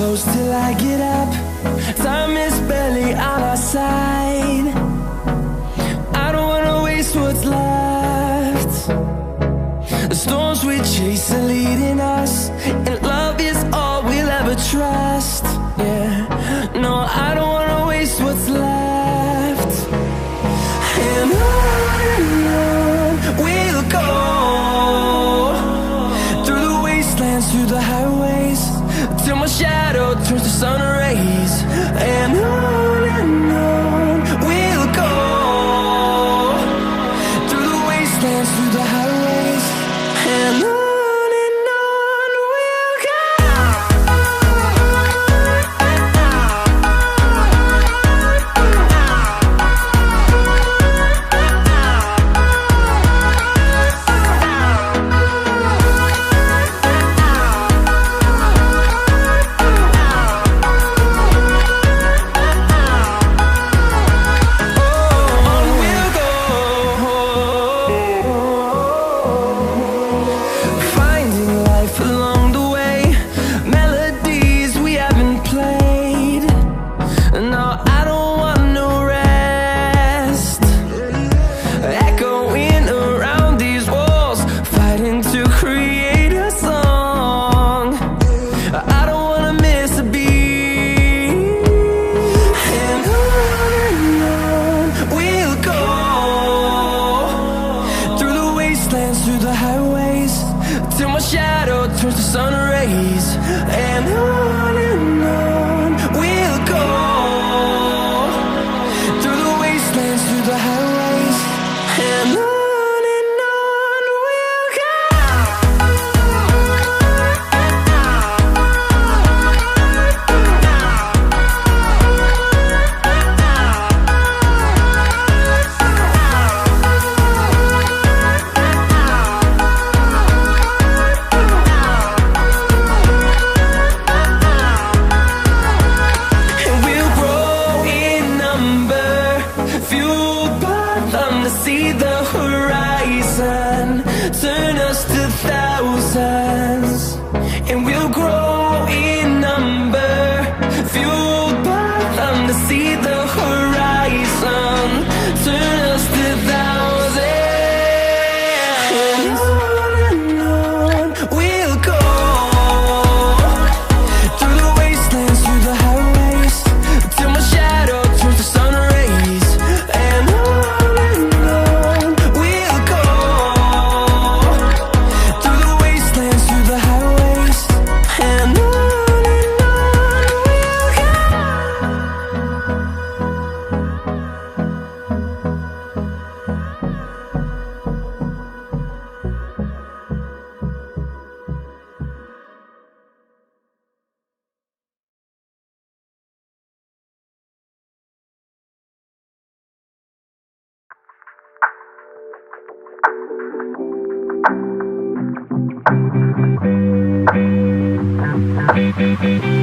close till I get up. Time is barely on our side. I don't wanna waste what's left. The storms we chase are leading us, and love is all we'll ever trust. Yeah, no, I don't wanna waste what's left. And on we'll go, through the wastelands, through the highways, till my shadow turns to sun rays. And on we'll go, through the wastelands, through the highways, and on we'll go. Through the highways, till my shadow turns to sun rays. And on we'll go, through the wastelands, through the highways, and on we'll go. See the horizon, turn us to thousands, and we'll grow in number, fueled by them to see the horizon, turn us to thousands. And on we'll go, through the wastelands, through the highways, till my shadow turns to sun rays. And Thank you.